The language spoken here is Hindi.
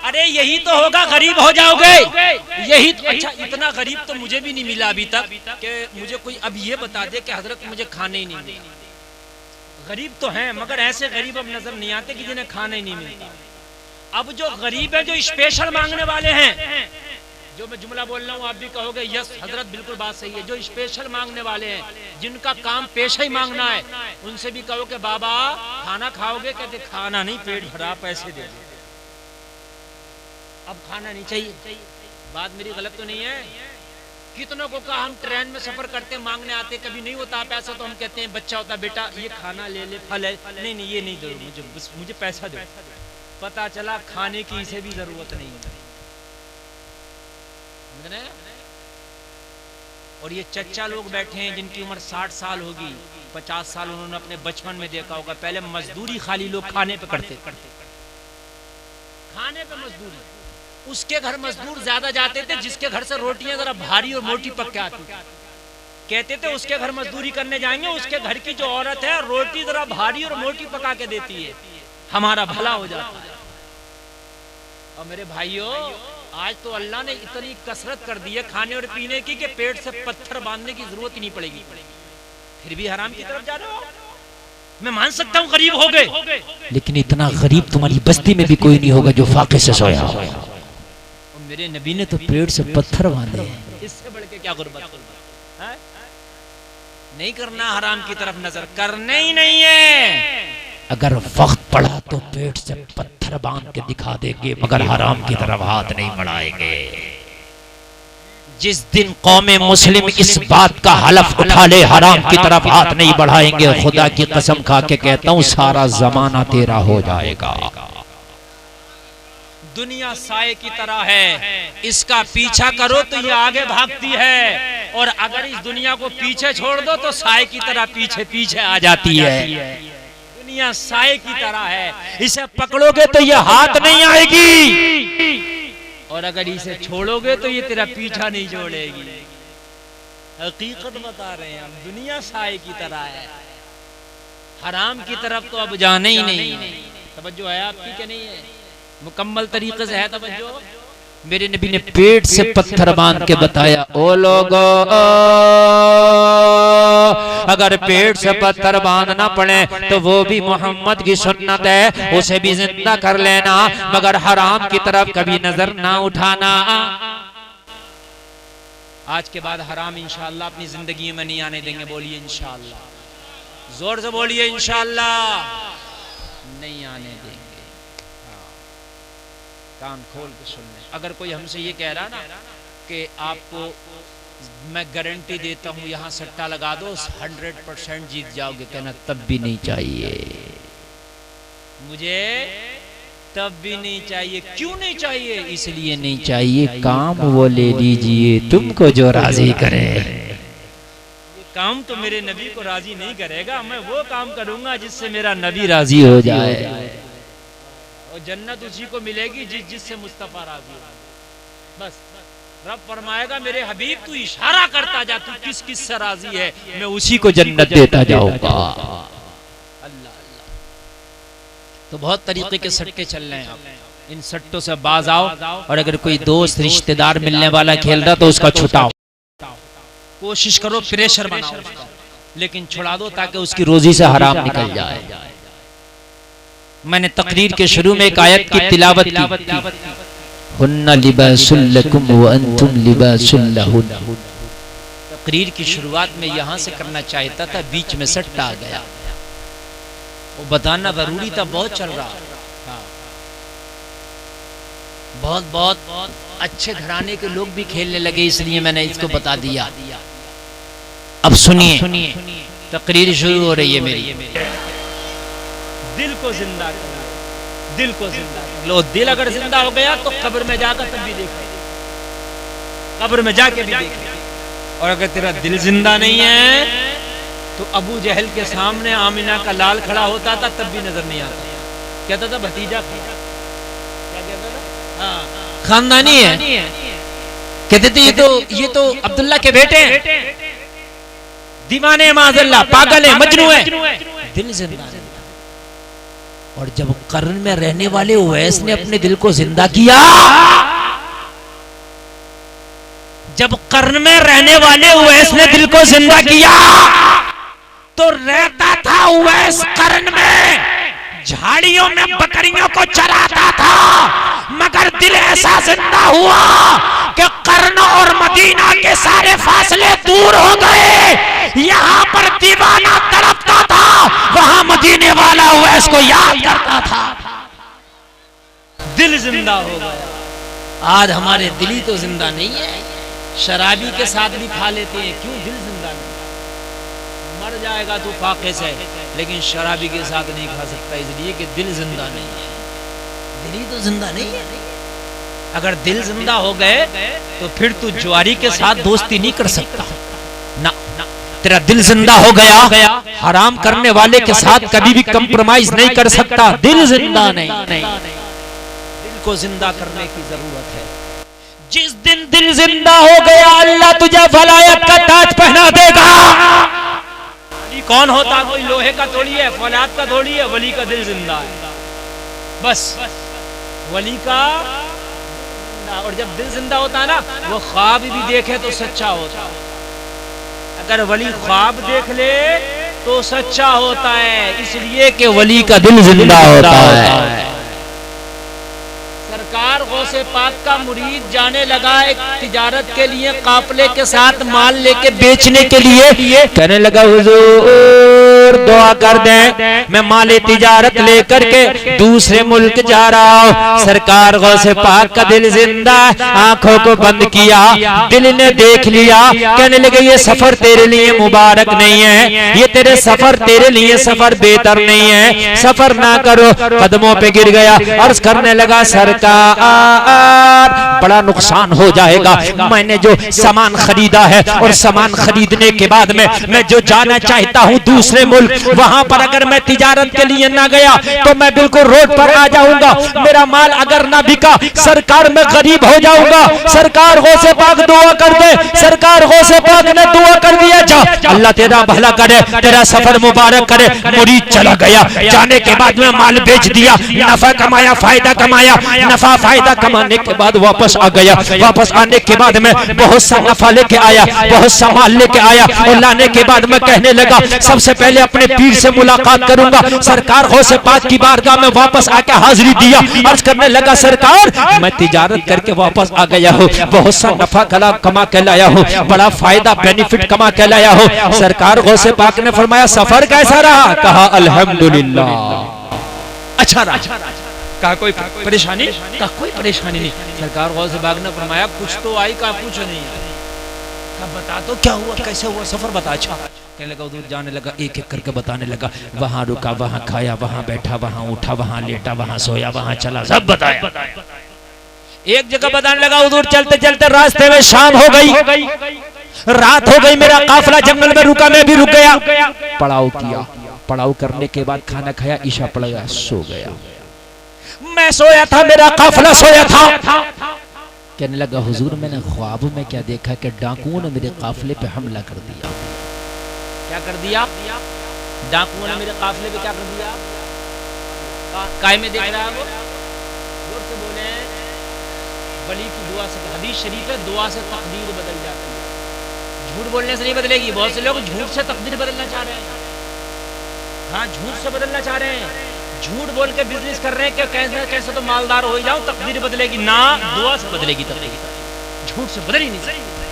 अरे यही तो होगा, गरीब हो जाओगे। यही तो, अच्छा इतना गरीब तो मुझे भी नहीं मिला अभी तक कि मुझे कोई अब ये बता दे कि हजरत मुझे खाने ही नहीं मिला। गरीब तो हैं मगर ऐसे गरीब अब नजर नहीं आते कि जिन्हें खाने ही नहीं मिलता। अब जो गरीब है, जो स्पेशल मांगने वाले हैं, जो मैं जुमला बोल रहा हूँ आप भी कहोगे यस हजरत बिल्कुल बात सही है, जो स्पेशल मांगने वाले हैं, जिनका काम पेशा ही मांगना है, उनसे भी कहो कि बाबा खाना खाओगे? कहते खाना नहीं, पेट भरा, पैसे दे दो। अब खाना नहीं चाहिए। बात मेरी गलत तो नहीं है? कितनों को कहा हम ट्रेन में सफर करते मांगने आते, कभी नहीं होता पैसा तो हम कहते हैं बच्चा होता बेटा ये खाना ले ले, फल है, नहीं नहीं ये नहीं दो मुझे पैसा दो। पता चला खाने की इसे भी जरूरत नहीं है। और ये चच्चा लोग बैठे हैं जिनकी उम्र 60 साल होगी, 50 साल, उन्होंने अपने बचपन में देखा होगा पहले मजदूरी खाली लोग खाने पे करते, खाने पे मजदूरी। उसके घर मजदूर ज्यादा जाते थे जिसके घर से रोटियां जरा भारी और मोटी पक के आती। कहते थे उसके घर मजदूरी करने जाएंगे, उसके घर की जो औरत है रोटी जरा भारी और मोटी पका के देती है, हमारा भला हो जाता है। और मेरे भाइयों आज तो अल्लाह ने इतनी कसरत कर दी है खाने और पीने की कि पेट से पत्थर बांधने की जरूरत ही नहीं पड़ेगी। फिर भी हराम की तरफ जा रहे हो। मैं मान सकता हूँ गरीब हो गए, लेकिन इतना गरीब तुम्हारी बस्ती में भी कोई नहीं होगा जो फाके से सोया हो। और मेरे नबी ने तो पेट से पत्थर बांधे हैं, इससे बढ़ के क्या गुर्बत है? नहीं करना हराम की तरफ नजर, करने ही नहीं है। अगर वक्त पड़ा तो पेट से पत्थर बांध के दिखा देंगे मगर हराम की तरफ हाथ नहीं बढ़ाएंगे। जिस दिन कौमे मुस्लिम इस बात का हलफ उठा ले हराम की तरफ हाथ नहीं बढ़ाएंगे, खुदा की कसम खा के कहता हूँ सारा जमाना तेरा हो जाएगा। दुनिया साए की तरह है, इसका पीछा करो तो ये आगे भागती है, और अगर इस दुनिया को पीछे छोड़ दो तो साए की तरह पीछे पीछे आ जाती है। दुनिया साए की तरह है, इसे पकड़ोगे तो ये हाथ नहीं आएगी, और अगर इसे छोड़ोगे तो ये तेरा पीछा नहीं छोड़ेगी। हकीकत बता रहे हैं हम, दुनिया साए की तरह है, हराम की तरफ तो अब जाने ही नहीं। तवज्जो है आपकी कि नहीं है? मुकम्मल तरीके से है तवज्जो? मेरे नबी ने पेट से पत्थर बांध के बताया, ओ लोगो अगर पेट से पत्थर बांधना पड़े तो वो भी मोहम्मद की सुन्नत है, उसे भी जिंदा कर लेना, मगर हराम की तरफ कभी नजर ना उठाना। आज के बाद हराम इंशाअल्लाह अपनी जिंदगी में नहीं आने देंगे। बोलिए इंशाअल्लाह, जोर से बोलिए इंशाअल्लाह, नहीं आने देंगे। कान खोल के सुन ले। अगर कोई हमसे ये कह रहा ना कि आपको मैं गारंटी देता हूँ यहाँ सट्टा लगा दो 100% जीत जाओगे, कहना तब भी नहीं चाहिए, मुझे तब भी नहीं चाहिए। क्यों नहीं चाहिए? इसलिए नहीं चाहिए काम वो ले लीजिए तुमको जो राजी करे। ये काम तो मेरे नबी को राजी नहीं करेगा, मैं वो काम करूंगा जिससे मेरा नबी राजी हो जाए, और जन्नत उसी को मिलेगी जिससे मुस्तफा राजी हो। बस रब फरमाएगा मेरे हबीब तू इशारा करता जा, तू किस किस से राजी है, मैं उसी को जन्नत देता जाऊंगा। अल्लाह अल्लाह। तो बहुत तरीके के सट्टे चल रहे हैं, आप इन सट्टों से बाज आओ, और अगर कोई दोस्त रिश्तेदार मिलने वाला खेल रहा तो उसका छुटाओ, कोशिश करो प्रेशर बनाओ, लेकिन छुड़ा दो ताकि उसकी रोजी से हराम निकल जाए। मैंने तकरीर के शुरू में एक आयत की तिलावत की, हुन्ना लिबासुल लकुम व अंतुम लिबासुल लहुन। तकरीर की शुरुआत में यहाँ से करना चाहता था, बीच में सट्टा आ गया, वो बताना जरूरी था, बहुत चल रहा। हाँ। बहुत बहुत अच्छे घराने के लोग भी खेलने लगे, इसलिए मैंने इसको बता दिया। अब सुनिए, तकरीर शुरू हो रही है मेरी। दिल को जिंदा करना, दिल को जिंदा लो। दिल अगर जिंदा हो गया तो कब्र में जाकर तब भी देखे, कब्र में जाके भी देखे। और अगर तेरा दिल जिंदा नहीं है तो अबू जहल के सामने आमिना का लाल खड़ा होता था तब भी नजर नहीं आता, कहता था भतीजा। क्या कहता था? हाँ, खानदानी है। कहते थे ये तो अब्दुल्ला के बेटे हैं, दीवाने माज़ल्ला, पागल है, मजनू है। दिल जिंदा। और जब कर्न में रहने वाले उवैस ने अपने दिल को जिंदा किया, जब कर्न में रहने वाले उवैस ने दिल को जिंदा किया, तो रहता था उवैस कर्न में, झाड़ियों में बकरियों को चराता था, मगर दिल ऐसा जिंदा हुआ कि कर्न और मदीना के सारे फासले दूर हो गए। यहाँ पर दीवाना तड़पता था, वहां मदीने वाला उवैस को याद करता था। दिल जिंदा हो गया। आज हमारे दिल ही तो जिंदा नहीं है। शराबी के साथ भी खा लेते हैं, क्यों दिल जिंदा नहीं? मर जाएगा तो फाके से, लेकिन शराबी के साथ नहीं खा सकता, इसलिए कि दिल जिंदा नहीं है। दिल ही तो जिंदा नहीं है। अगर दिल जिंदा हो गए तो फिर तू जुआरी के साथ दोस्ती नहीं कर सकता ना, तेरा दिल जिंदा हो गया, हराम करने वाले के साथ कभी भी कंप्रोमाइज नहीं कर सकता। दिल जिंदा नहीं, दिल को जिंदा करने की जरूरत है। जिस दिन दिल जिंदा हो गया, अल्लाह तुझे वलायत का ताज पहना देगा। कौन होता? कोई लोहे का थोड़ी है, फौलाद का थोड़ी है, वली का दिल जिंदा है, बस वली का। और जब दिल जिंदा होता है ना, वो ख्वाब भी देखे तो सच्चा होता है। अगर वली ख्वाब देख ले तो सच्चा होता है, इसलिए कि वली का दिल जिंदा होता है। सरकार गौसे पाक का मुरीद जाने लगा एक तिजारत के लिए, काफले के साथ माल लेके बेचने के लिए। कहने लगा हुजूर दुआ कर दें, मैं माले तिजारत लेकर के दूसरे मुल्क जा रहा हूँ। सरकार गौसे पाक का दिल जिंदा, आंखों को बंद किया, दिल ने देख लिया। कहने लगे ये सफर तेरे लिए मुबारक नहीं है, ये तेरे सफर तेरे लिए सफर बेहतर नहीं है, सफर ना करो। कदमों पे गिर गया, अर्ज करने लगा सरकार बड़ा नुकसान हो जाएगा। मैंने जो सामान खरीदा है और सामान खरीदने के बाद में मैं जो जाना चाहता हूँ दूसरे मुल्क, वहां पर अगर मैं तिजारत के लिए ना गया तो मैं बिल्कुल रोड पर आ जाऊंगा। मेरा माल अगर ना बिका, सरकार मैं गरीब हो जाऊंगा। सरकार गौसे पाक दुआ कर दे। सरकार गौसे पाक ने दुआ कर दिया, जा अल्लाह तेरा भला करे, तेरा सफर मुबारक करे। मुरीद चला गया, जाने के बाद में माल बेच दिया, नफा कमाया, फायदा कमाया। नफा फायदा कमाने के बाद वापस आ गया। वापस आने के बाद में बहुत सा नफा लेके आया, बहुत सा माल लेके आया, और लाने के बाद में कहने लगा सबसे पहले अपने पीर से मुलाकात करूंगा। सरकार गौसे पाक की बारगाह में वापस आके हाजिरी दिया, अर्ज करने लगा सरकार मैं तिजारत करके वापस आ गया हूँ, बहुत सा नफा कमा के लाया हूँ, बड़ा फायदा बेनिफिट कमा के लाया हूँ। सरकार गौसे पाक ने फरमाया सफर कैसा रहा? कहा अल्हम्दुलिल्लाह, अच्छा रहा। कहा कोई परेशानी? कहा कोई परेशानी नहीं। सरकार गौसे पाक ने फरमाया कुछ तो आई, कहा कुछ नहीं आई। कहा बता तो क्या हुआ, कैसे हुआ सफर, बता। अच्छा कहने लगा, उधर जाने लगा, एक एक करके बताने लगा। वहां रुका, वहां खाया, वहां बैठा, वहां उठा, वहां लेटा, वहां सोया, वहां चला, सब बताया। एक जगह बताने लगा, उधर चलते चलते रास्ते में शाम हो गई, रात हो गई, मेरा काफिला जंगल में रुका, मैं भी रुक गया। पड़ाव किया, पड़ाव करने के बाद खाना खाया, ईशा पड़ गया, सो गया। मैं सोया था, मेरा काफिला सोया था। कहने लगा हुजूर मैंने ख्वाब में क्या देखा कि डाकुओं ने मेरे काफिले पे हमला कर दिया। क्या कर दिया? डाकुओं ने मेरे काफिले पे क्या कर दिया? काय में देख रहा है वो? जोर से बोले। वली की दुआ से, हदीस शरीफ है, दुआ से तकदीर बदल जाती है। झूठ बोलने से नहीं बदलेगी। बहुत से लोग झूठ से तकदीर बदलना चाह रहे हैं। हाँ, झूठ से बदलना चाह रहे हैं, झूठ बोल के बिजनेस कर रहे हैं कि कैसे कैसे तो मालदार हो जाऊं, तकदीर बदलेगी ना, दुआ से बदलेगी तकदीर। झूठ से बदल ही नहीं सकती।